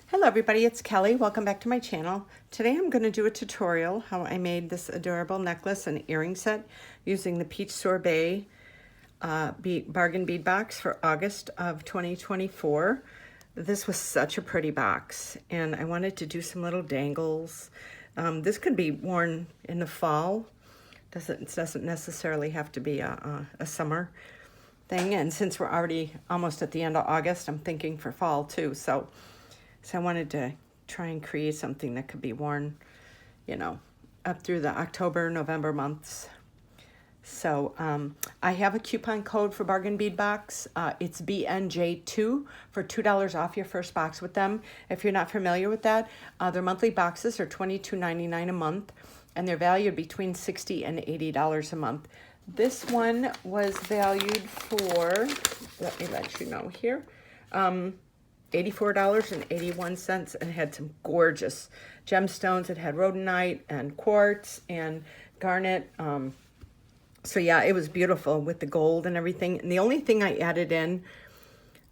Hello everybody, it's Kelly. Welcome back to my channel. Today I'm going to do a tutorial how I made this adorable necklace and earring set using the Peach Sorbet bargain bead box for August of 2024. This was such a pretty box and I wanted to do some little dangles. This could be worn in the fall. It doesn't necessarily have to be a summer thing, and since we're already almost at the end of August, I'm thinking for fall too. So I wanted to try and create something that could be worn, you know, up through the October, November months. So I have a coupon code for Bargain Bead Box. It's BNJ2 for $2 off your first box with them. If you're not familiar with that, their monthly boxes are $22.99 a month, and they're valued between $60 and $80 a month. This one was valued for, let me let you know here, $84.81, and had some gorgeous gemstones. It had rhodonite and quartz and garnet. So yeah, it was beautiful with the gold and everything. And the only thing I added in,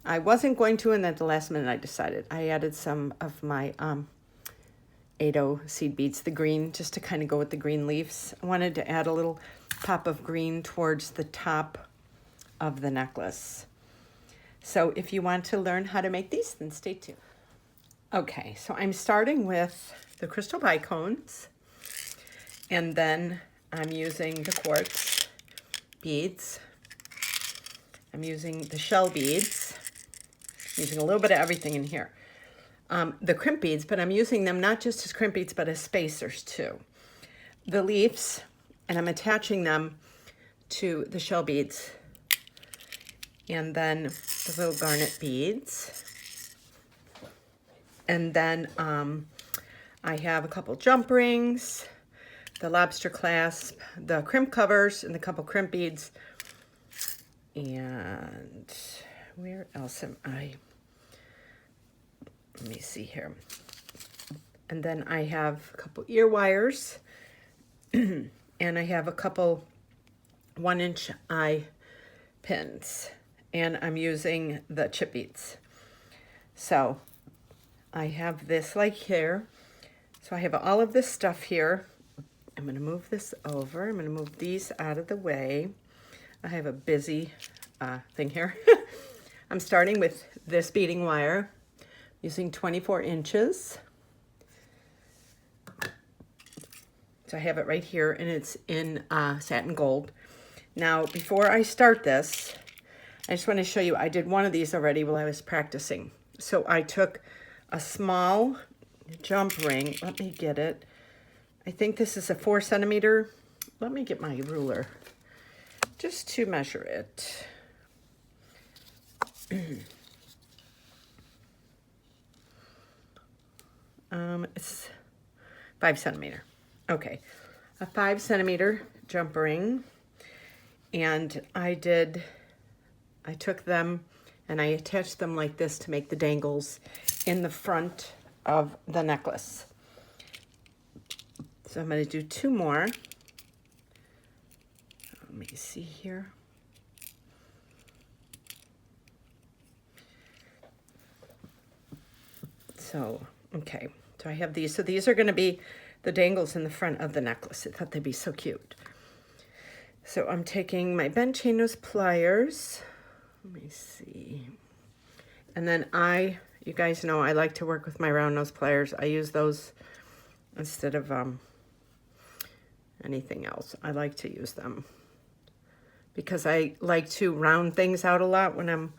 I wasn't going to, and at the last minute I decided, I added some of my 8-0 seed beads, the green, just to kind of go with the green leaves. I wanted to add a little pop of green towards the top of the necklace. So if you want to learn how to make these, then stay tuned. Okay, so I'm starting with the crystal bicones, and then I'm using the quartz beads. I'm using the shell beads, using a little bit of everything in here. The crimp beads, but I'm using them not just as crimp beads, but as spacers too. The leaves, and I'm attaching them to the shell beads. And then the little garnet beads. And then I have a couple jump rings, the lobster clasp, the crimp covers, and a couple crimp beads. And where else am I? Let me see here. And then I have a couple ear wires. And I have a couple 1-inch eye pins. And I'm using the chip beads. So I have this like here. So I have all of this stuff here. I'm going to move this over. I'm going to move these out of the way. I have a busy thing here. I'm starting with this beading wire using 24 inches. So I have it right here, and it's in satin gold. Now, before I start this, I just want to show you, I did one of these already while I was practicing. So I took a small jump ring. Let me get it. I think this is a 4 centimeter. Let me get my ruler just to measure it. It's 5 centimeter. Okay, a 5 centimeter jump ring. And I took them and I attached them like this to make the dangles in the front of the necklace. So I'm going to do 2 more. Let me see here. So, okay. So I have these. So these are going to be the dangles in the front of the necklace. I thought they'd be so cute. So I'm taking my bent chain nose pliers. Let me see. And then you guys know I like to work with my round nose pliers. I use those instead of anything else. I like to use them because I like to round things out a lot when I'm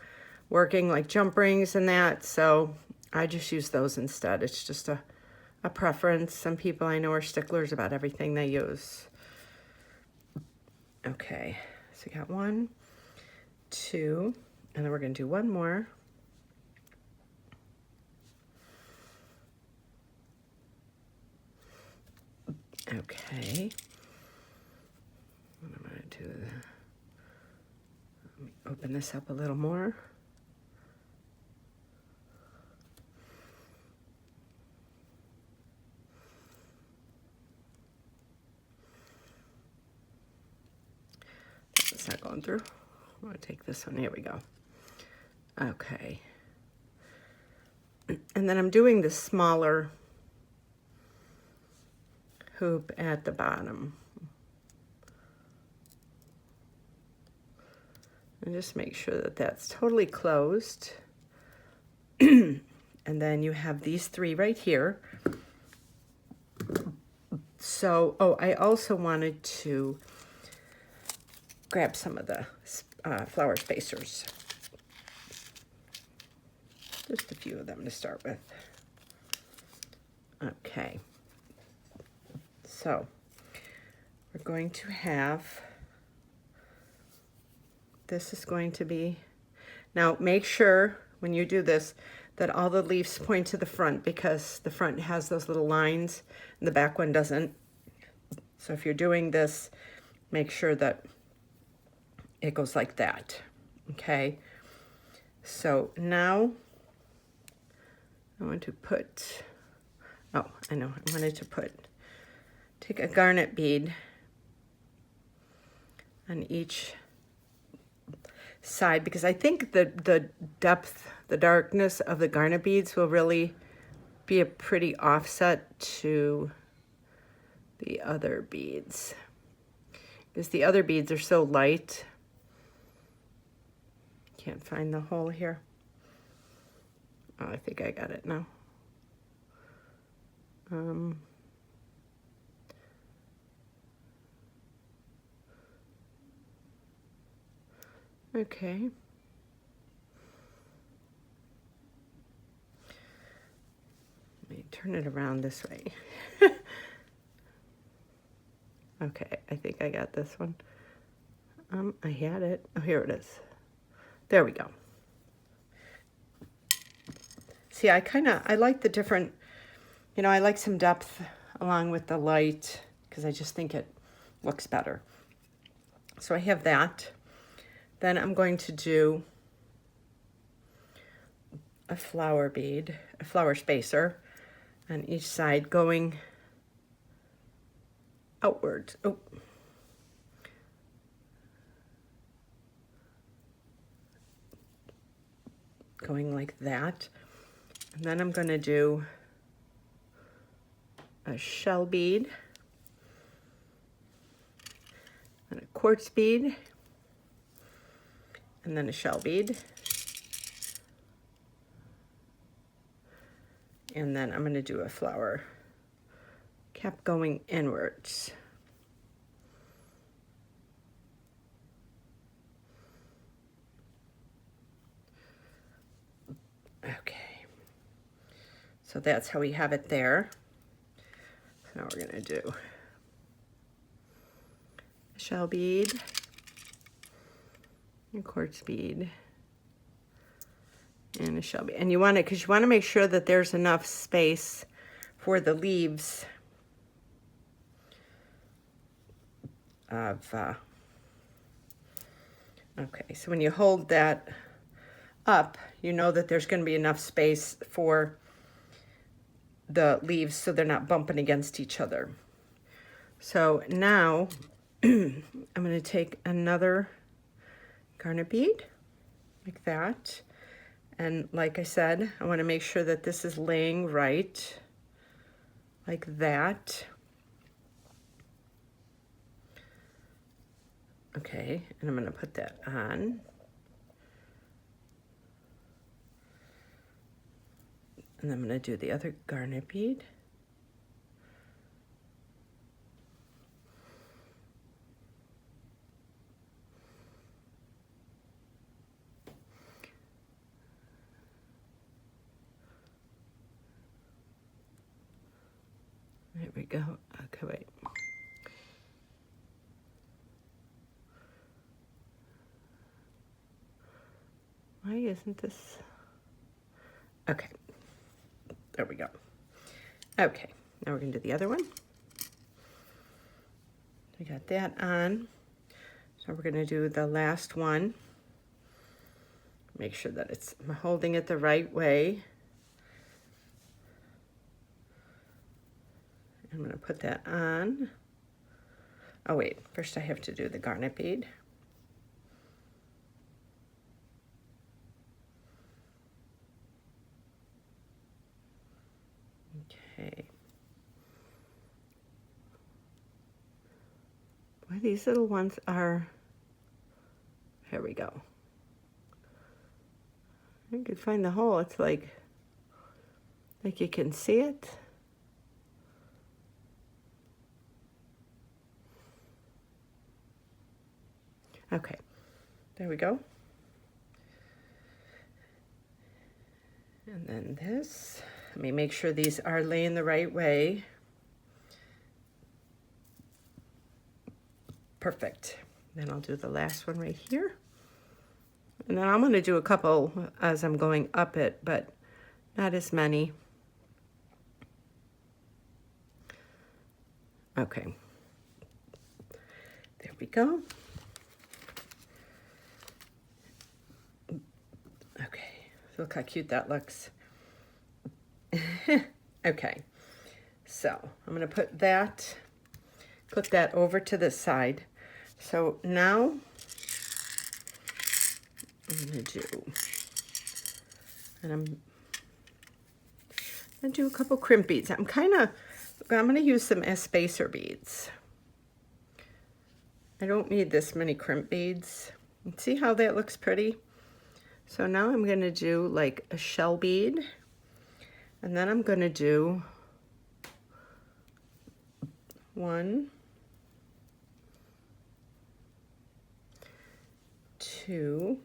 working, like jump rings and that. So I just use those instead. It's just a preference. Some people I know are sticklers about everything they use. Okay, so we got 1, 2, and then we're going to do 1 more. Okay, open this up a little more. It's not going through. I'm going to take this one. Here we go. Okay. And then I'm doing the smaller hoop at the bottom. And just make sure that that's totally closed. And then you have these three right here. So, oh, I also wanted to grab some of the flower spacers. Just a few of them to start with. Okay. So, we're going to have, this is going to be, now make sure when you do this that all the leaves point to the front, because the front has those little lines and the back one doesn't. So if you're doing this, make sure that it goes like that, okay? So now I want to put, oh, I know, I wanted to take a garnet bead on each side, because I think the depth, the darkness of the garnet beads will really be a pretty offset to the other beads, because the other beads are so light. Can't find the hole here. Oh, I think I got it now. Okay. Let me turn it around this way. Okay, I think I got this one. I had it. Oh, here it is. There we go. See, I like the different, you know, I like some depth along with the light, because I just think it looks better. So I have that. Then I'm going to do a flower bead, a flower spacer on each side going outwards. Oh. Going like that. And then I'm going to do a shell bead and a quartz bead and then a shell bead. And then I'm going to do a flower cap going inwards. Okay, so that's how we have it there. So now we're going to do a shell bead, a quartz bead, and a shell bead. And you want it, because you want to make sure that there's enough space for the leaves of, okay, so when you hold that up, you know that there's going to be enough space for the leaves so they're not bumping against each other. So now I'm going to take another garnet bead like that, and like I said, I want to make sure that this is laying right like that. Okay, and I'm going to put that on. And I'm going to do the other garnet bead. There we go. Okay, wait. Why isn't this? Okay. There we go. Okay, now we're going to do the other one. We got that on. So we're going to do the last one Make sure that I'm holding it the right way. I'm going to put that on. Oh wait, first I have to do the garnet bead. Okay. Boy, these little ones are, here we go. I could find the hole. It's like you can see it. Okay, there we go. And then this, let me make sure these are laying the right way. Perfect. Then I'll do the last one right here. And then I'm going to do a couple as I'm going up it, but not as many. Okay. There we go. Okay. Look how cute that looks. Okay. So I'm going to put that over to the side. So now I'm going to do a couple crimp beads. I'm going to use them as spacer beads. I don't need this many crimp beads. See how that looks pretty? So now I'm going to do like a shell bead, and then I'm going to do 1, 2,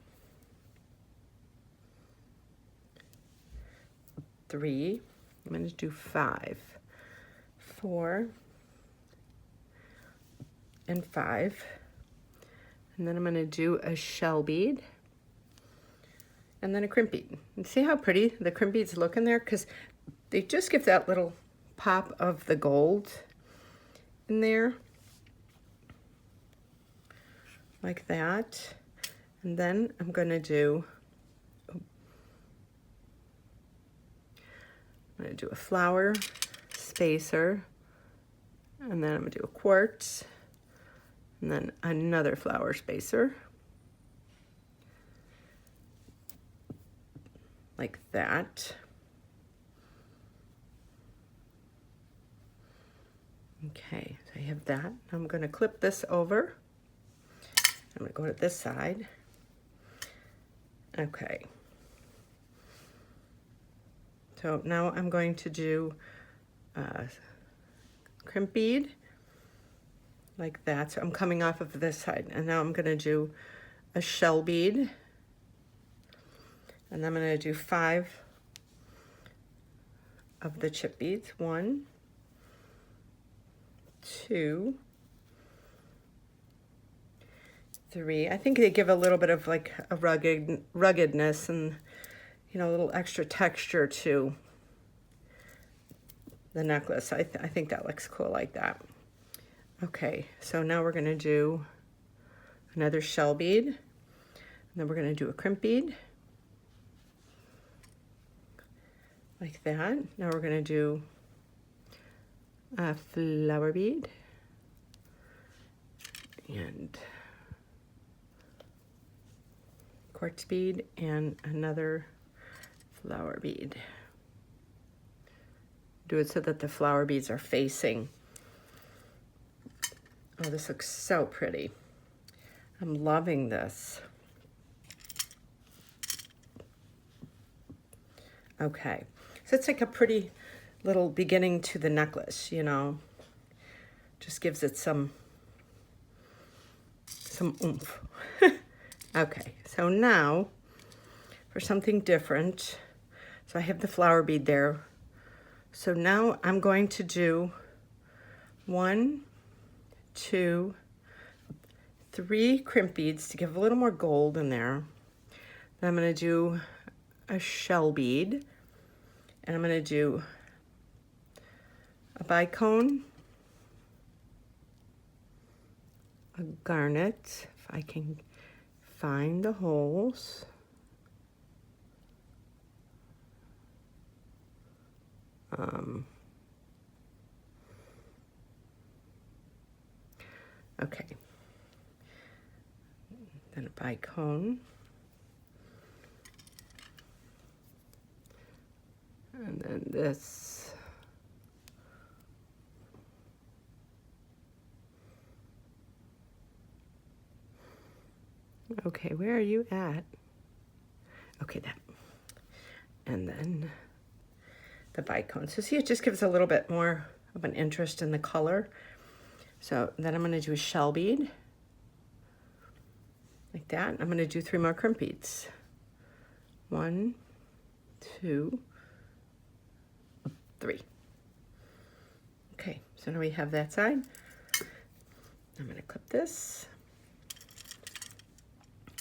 3, I'm going to do 5, 4, and 5, and then I'm going to do a shell bead, and then a crimp bead. And see how pretty the crimp beads look in there? Because they just give that little pop of the gold in there, like that. And then I'm going to do a flower spacer, and then I'm going to do a quartz, and then another flower spacer, like that. Okay, so I have that. I'm going to clip this over. I'm going to go to this side. Okay. So now I'm going to do a crimp bead like that. So I'm coming off of this side, and now I'm going to do a shell bead, and I'm going to do 5 of the chip beads. 1, 2, 3. I think they give a little bit of like a ruggedness and, you know, a little extra texture to the necklace. I think that looks cool like that. Okay, so now we're going to do another shell bead, and then we're going to do a crimp bead like that. Now we're going to do a flower bead and quartz bead and another flower bead. Do it so that the flower beads are facing. Oh, this looks so pretty. I'm loving this. Okay, so it's like a pretty little beginning to the necklace, you know. Just gives it some oomph. Okay, so now for something different. So I have the flower bead there. So now I'm going to do 1, 2, 3 crimp beads to give a little more gold in there. Then I'm going to do a shell bead, and I'm going to do a bicone, a garnet, if I can find the holes, Okay. Then a bicone. And then this. Okay, where are you at? Okay, that. And then the bicone. So see, it just gives a little bit more of an interest in the color. So then I'm going to do a shell bead. Like that. I'm going to do 3 more crimp beads. 1, 2, 3. Okay, so now we have that side. I'm going to clip this.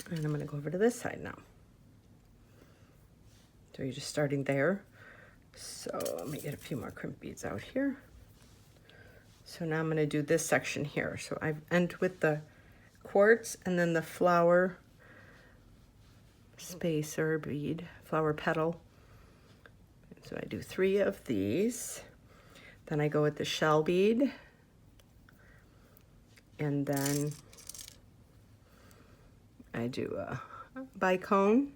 And I'm going to go over to this side now. So you're just starting there. So let me get a few more crimp beads out here. So now I'm going to do this section here. So I end with the quartz and then the flower spacer bead, flower petal. So I do 3 of these. Then I go with the shell bead. And then I do a bicone.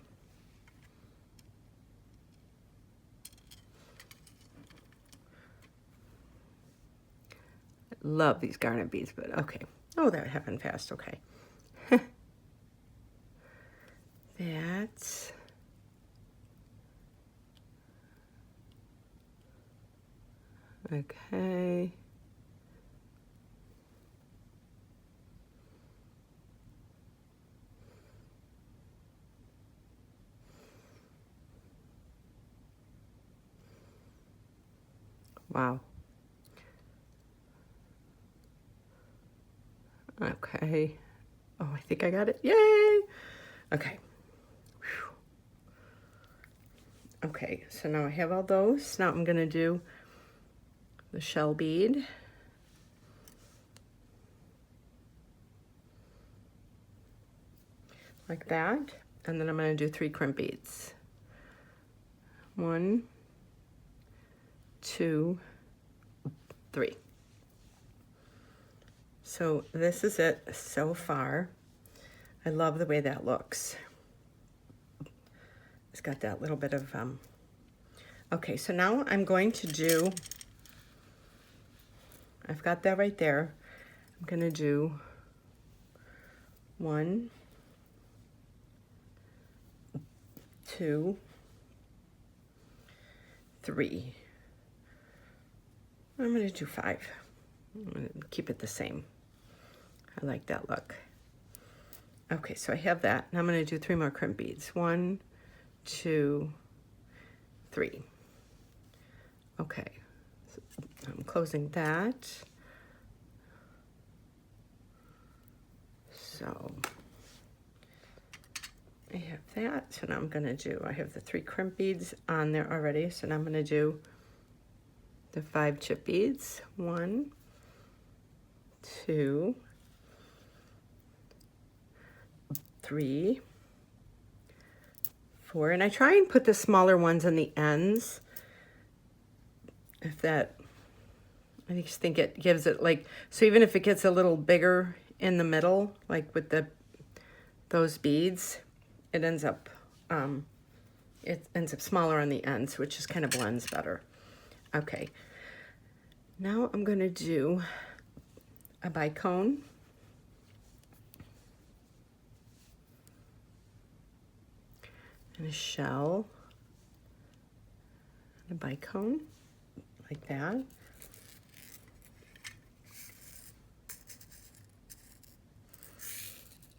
I love these garnet beads, but okay. Oh, that happened fast, okay. That's okay. Wow. Okay. Oh, I think I got it. Yay! Okay. Whew. Okay, so now I have all those. Now I'm going to do the shell bead. Like that. And then I'm going to do 3 crimp beads. 1, 2, 3. So this is it so far. I love the way that looks. It's got that little bit of, okay, so now I'm going to do, I've got that right there. I'm gonna do 1, 2, 3. I'm gonna do 5. I'm gonna keep it the same. I like that look. Okay, so I have that. Now I'm going to do 3 more crimp beads. 1, 2, 3. Okay, so I'm closing that. So I have that. So now I'm going to do, I have the 3 crimp beads on there already. So now I'm going to do the 5 chip beads. 1, 2, 3, 4, and I try and put the smaller ones on the ends. If that, I just think it gives it like, so even if it gets a little bigger in the middle, like with those beads, it ends up smaller on the ends, which just kind of blends better. Okay, now I'm going to do a bicone. And a shell, and a bicone, like that.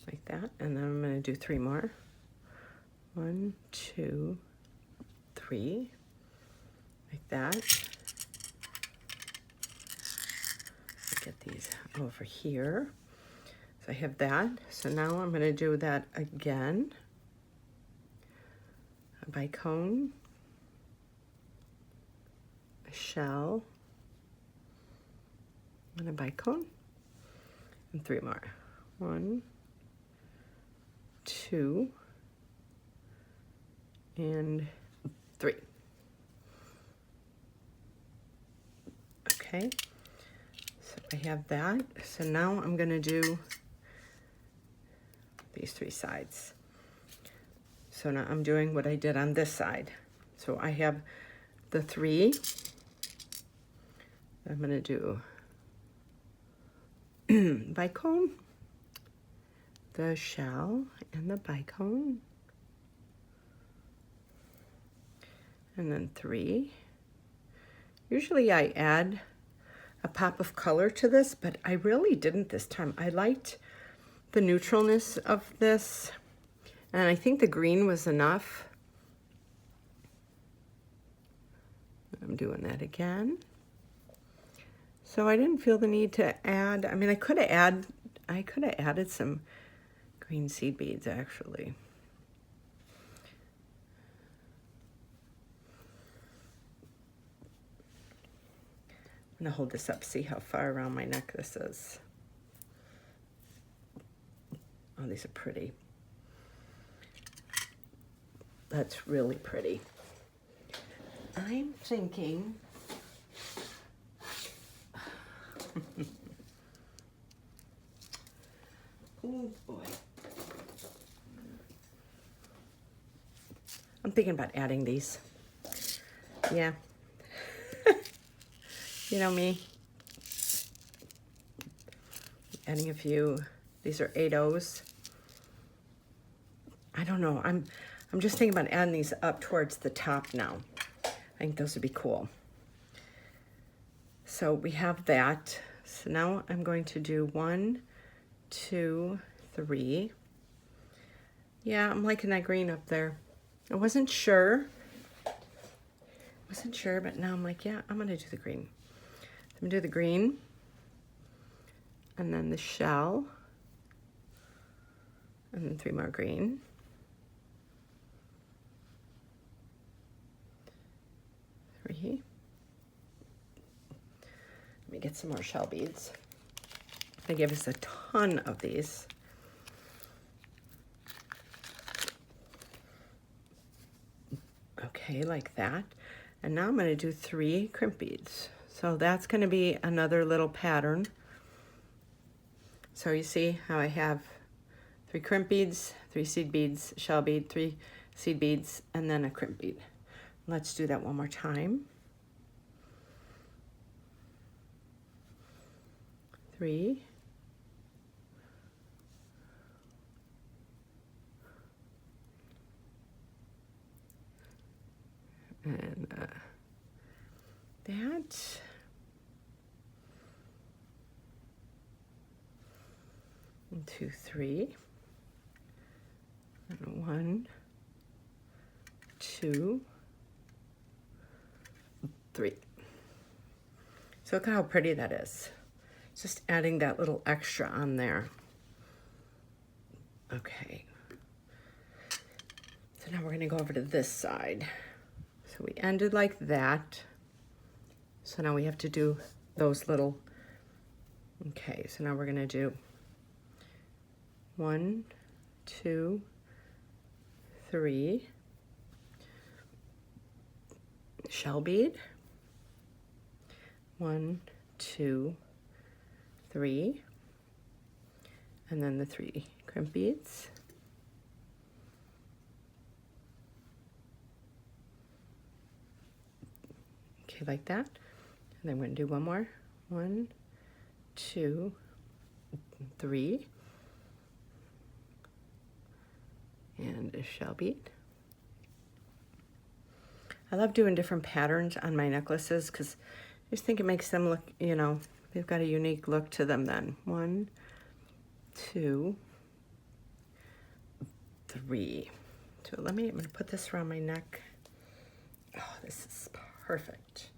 Like that, and then I'm going to do 3 more. 1, 2, 3, like that. Get these over here. So I have that. So now I'm going to do that again. A bicone, a shell, and a bicone, and 3 more. 1, 2, and 3. Okay, so I have that. So now I'm going to do these 3 sides. So now I'm doing what I did on this side. So I have the 3. I'm going to do bicone, the shell, and the bicone. And then 3. Usually I add a pop of color to this, but I really didn't this time. I liked the neutralness of this, and I think the green was enough. I'm doing that again. So I didn't feel the need to add, I mean, I could have added some green seed beads actually. I'm gonna hold this up, see how far around my neck this is. Oh, these are pretty. That's really pretty. I'm thinking, oh boy. I'm thinking about adding these. Yeah. You know me. Adding a few. These are 8/0s. I don't know. I'm just thinking about adding these up towards the top now. I think those would be cool. So we have that. So now I'm going to do 1, 2, 3. Yeah, I'm liking that green up there. I wasn't sure. But now I'm like, yeah, I'm gonna do the green. I'm gonna do the green, and then the shell, and then 3 more green. 3. Let me get some more shell beads. They gave us a ton of these. Okay, like that. And now I'm going to do 3 crimp beads. So that's going to be another little pattern. So you see how I have 3 crimp beads, 3 seed beads, shell bead, 3 seed beads, and then a crimp bead. Let's do that one more time. 3. And that. 1, 2, 3. And 1, 2, 3. So look at how pretty that is. Just adding that little extra on there. Okay. So now we're going to go over to this side. So we ended like that. So now we have to do those little, okay, so now we're going to do 1, 2, 3, shell bead, 1, 2, 3, and then the 3 crimp beads. Okay, like that. And then we're going to do one more. 1, 2, 3. And a shell bead. I love doing different patterns on my necklaces because I just think it makes them look, you know, they've got a unique look to them then. 1, 2, 3. So I'm going to put this around my neck. Oh, this is perfect.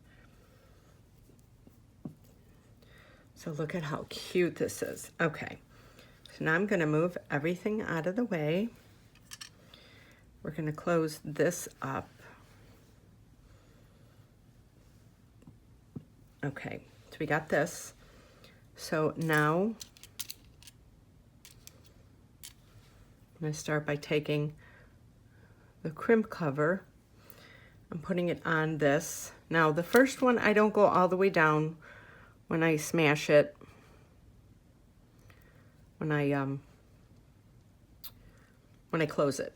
So look at how cute this is. Okay, so now I'm going to move everything out of the way. We're going to close this up. Okay, so we got this. So now I'm going to start by taking the crimp cover. I'm putting it on this. Now the first one, I don't go all the way down when I smash it, when I close it.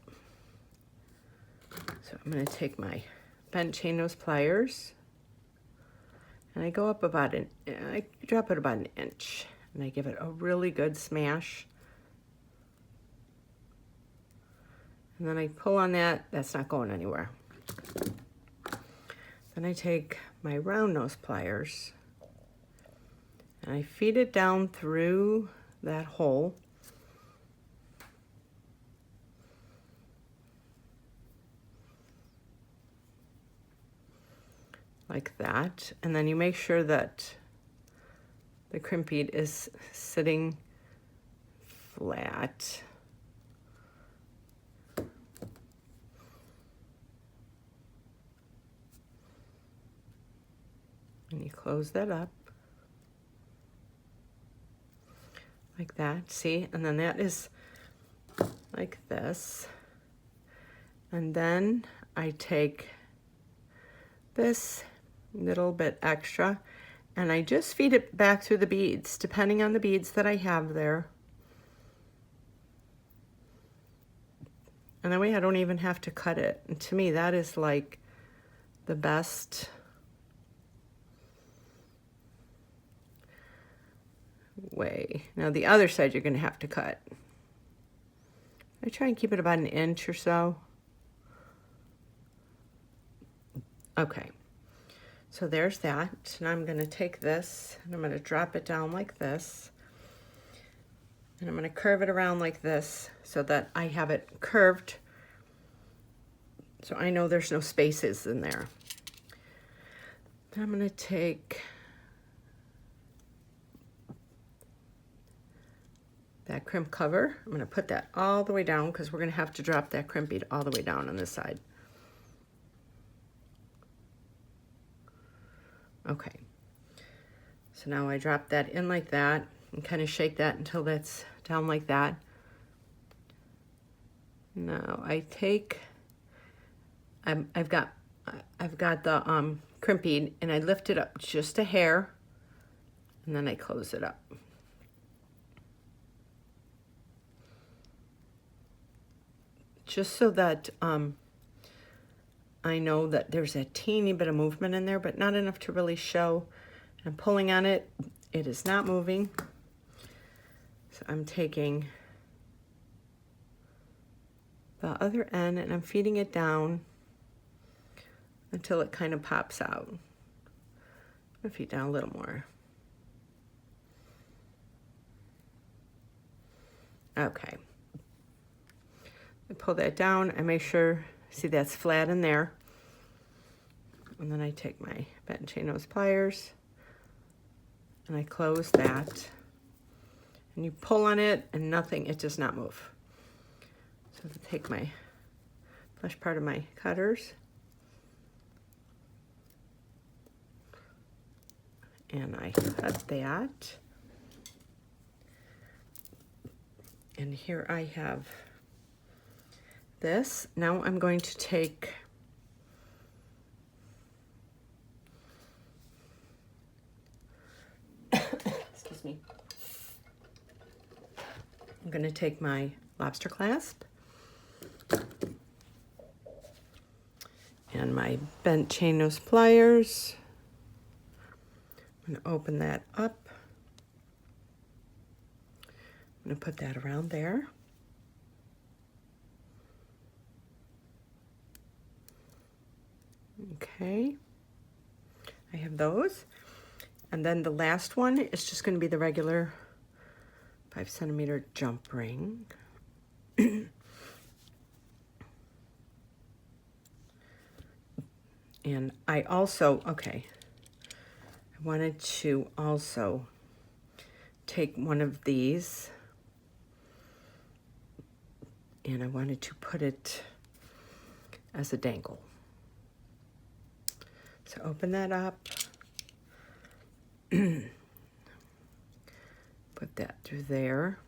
So I'm going to take my bent chain nose pliers, and I go up about I drop it about an inch, and I give it a really good smash. And then I pull on that, that's not going anywhere. Then I take my round nose pliers, and I feed it down through that hole. Like that. And then you make sure that the crimp bead is sitting flat. And you close that up. Like that, see? And then that is like this. And then I take this little bit extra and I just feed it back through the beads, depending on the beads that I have there. And that way I don't even have to cut it. And to me, that is like the best way. Now the other side you're going to have to cut. I try and keep it about an inch or so. Okay, so there's that. Now I'm going to take this and I'm going to drop it down like this. And I'm going to curve it around like this so that I have it curved, so I know there's no spaces in there. Then I'm going to take that crimp cover. I'm going to put that all the way down because we're going to have to drop that crimp bead all the way down on this side. Okay, so now I drop that in like that and kind of shake that until that's down like that. Now I take, I've got the crimp bead and I lift it up just a hair and then I close it up. Just so that I know that there's a teeny bit of movement in there, but not enough to really show. I'm pulling on it, it is not moving. So I'm taking the other end and I'm feeding it down until it kind of pops out. I'm gonna feed down a little more. Okay. I pull that down, I make sure, see that's flat in there. And then I take my bent chain nose pliers and I close that. And you pull on it and nothing, it does not move. So I take my flesh part of my cutters and I cut that. And here I have this. Now I'm going to take excuse me. I'm going to take my lobster clasp and my bent chain nose pliers. I'm going to open that up. I'm going to put that around there. Okay, I have those. And then the last one is just going to be the regular 5cm jump ring. And I also, okay, I wanted to also take one of these and I wanted to put it as a dangle. So open that up, put that through there,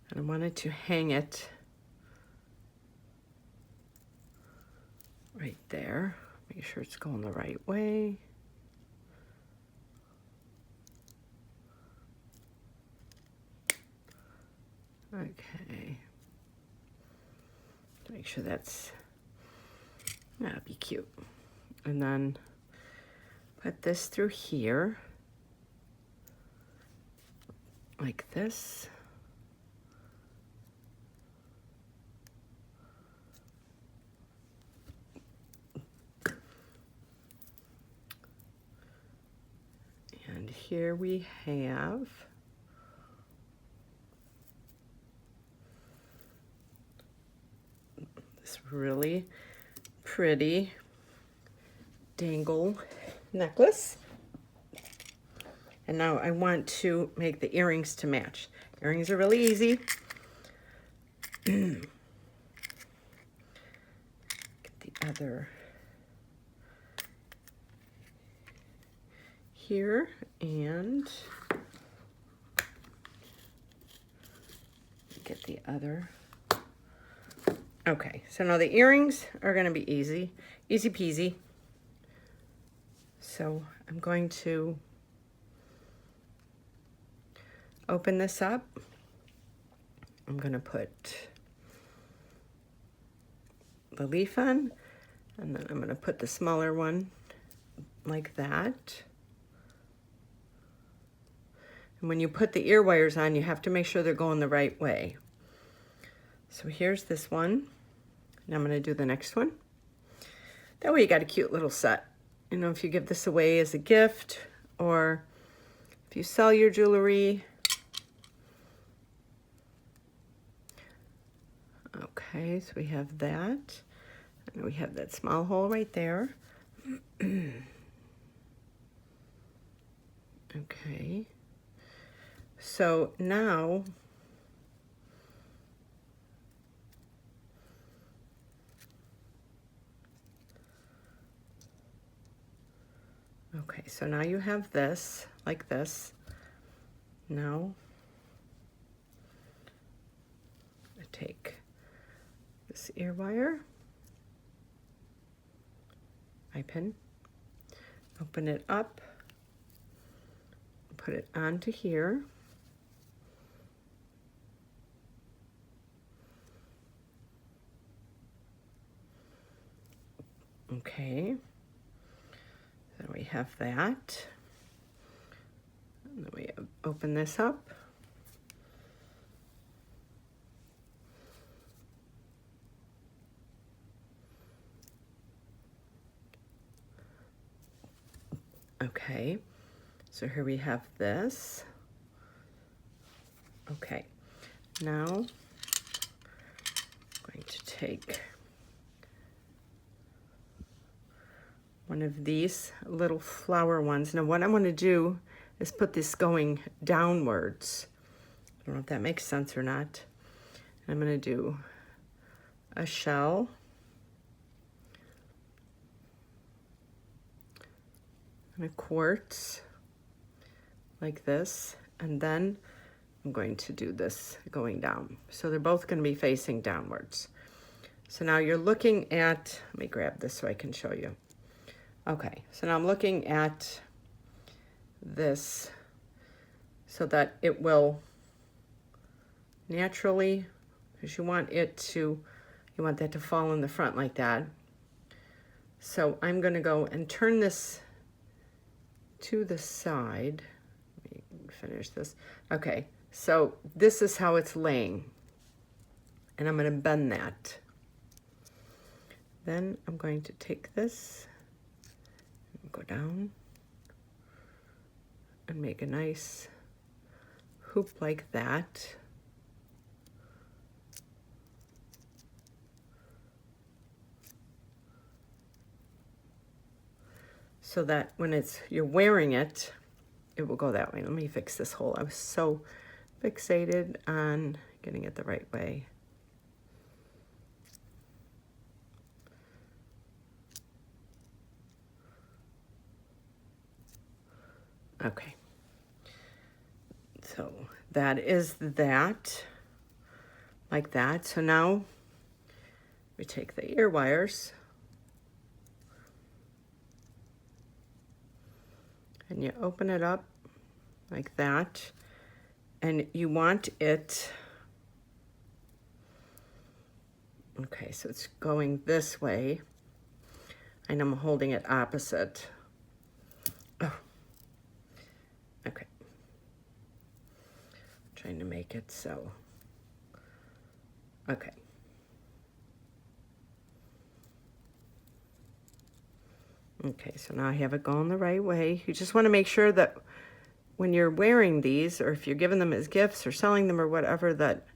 and I wanted to hang it right there. Make sure it's going the right way. Okay. Make sure that'll be cute. And then put this through here, like this. And here we have this really pretty dangle necklace. And now I want to make the earrings to match. Earrings are really easy. Get the other here and get the other. Okay, so now the earrings are going to be easy peasy. So I'm going to open this up. I'm going to put the leaf on, and then I'm going to put the smaller one like that. And when you put the ear wires on, you have to make sure they're going the right way. So here's this one, and I'm going to do the next one. That way you got a cute little set. You know, if you give this away as a gift, or if you sell your jewelry. Okay, so we have that. And we have that small hole right there. Okay. So now you have this, like this. Now, I take this ear wire, eye pin, open it up, put it onto here. Okay. Then we have that. And then we open this up. Okay, so here we have this. Okay, now I'm going to take one of these little flower ones. Now what I'm going to do is put this going downwards. I don't know if that makes sense or not. I'm going to do a shell, and a quartz like this, and then I'm going to do this going down. So they're both going to be facing downwards. So now you're looking at, let me grab this so I can show you. Okay, so now I'm looking at this so that it will naturally, because you want that to fall in the front like that. So I'm going to go and turn this to the side. Let me finish this. Okay, so this is how it's laying, and I'm going to bend that. Then I'm going to take this, go down, and make a nice hoop like that. So that when you're wearing it, it will go that way. Let me fix this hole. I was so fixated on getting it the right way. Okay. So that is that, like that. So now we take the ear wires and you open it up like that, and you want it Okay, so it's going this way, and I'm holding it opposite. Oh, okay. Trying to make it so. Okay. Okay, so now I have it going the right way. You just want to make sure that when you're wearing these, or if you're giving them as gifts or selling them or whatever, that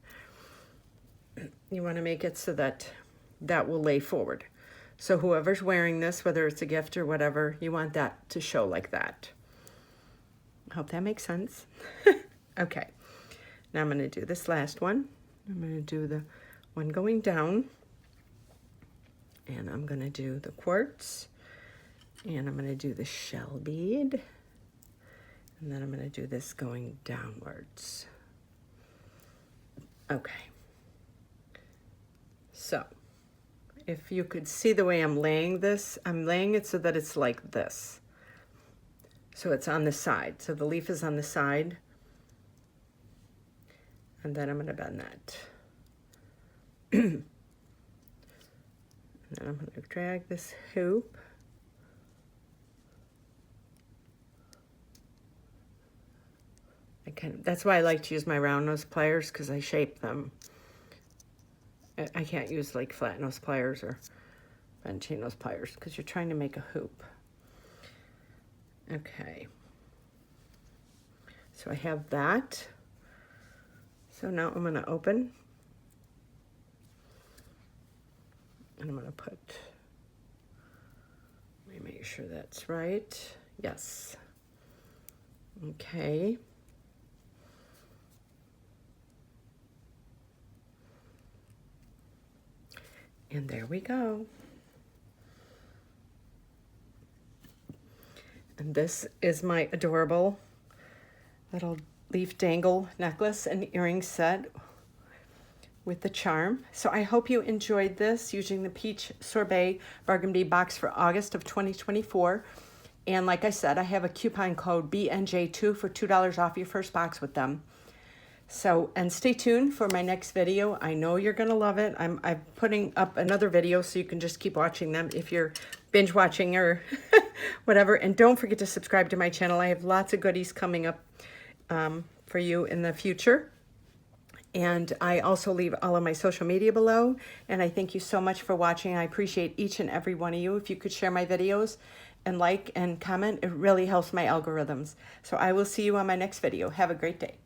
you want to make it so that that will lay forward. So whoever's wearing this, whether it's a gift or whatever, you want that to show like that. I hope that makes sense. Okay, now I'm going to do this last one. I'm going to do the one going down, and I'm going to do the quartz, and I'm going to do the shell bead, and then I'm going to do this going downwards. Okay. So, if you could see the way I'm laying this, I'm laying it so that it's like this. So it's on the side. So the leaf is on the side. And then I'm going to bend that. And then I'm going to drag this hoop. That's why I like to use my round nose pliers, because I shape them. I can't use like flat nose pliers or bent chain nose pliers because you're trying to make a hoop. Okay. So I have that. So now I'm going to open. And I'm going to put, let me make sure that's right. Yes. Okay. And there we go. And this is my adorable little leaf dangle necklace and earring set with the charm. So I hope you enjoyed this using the Peach Sorbet Bargain Bead box for August of 2024. And like I said, I have a coupon code BNJ2 for $2 off your first box with them. So, and stay tuned for my next video. I know you're going to love it. I'm putting up another video so you can just keep watching them if you're binge watching or whatever. And don't forget to subscribe to my channel. I have lots of goodies coming up for you in the future. And I also leave all of my social media below. And I thank you so much for watching. I appreciate each and every one of you. If you could share my videos and like and comment, it really helps my algorithms. So I will see you on my next video. Have a great day.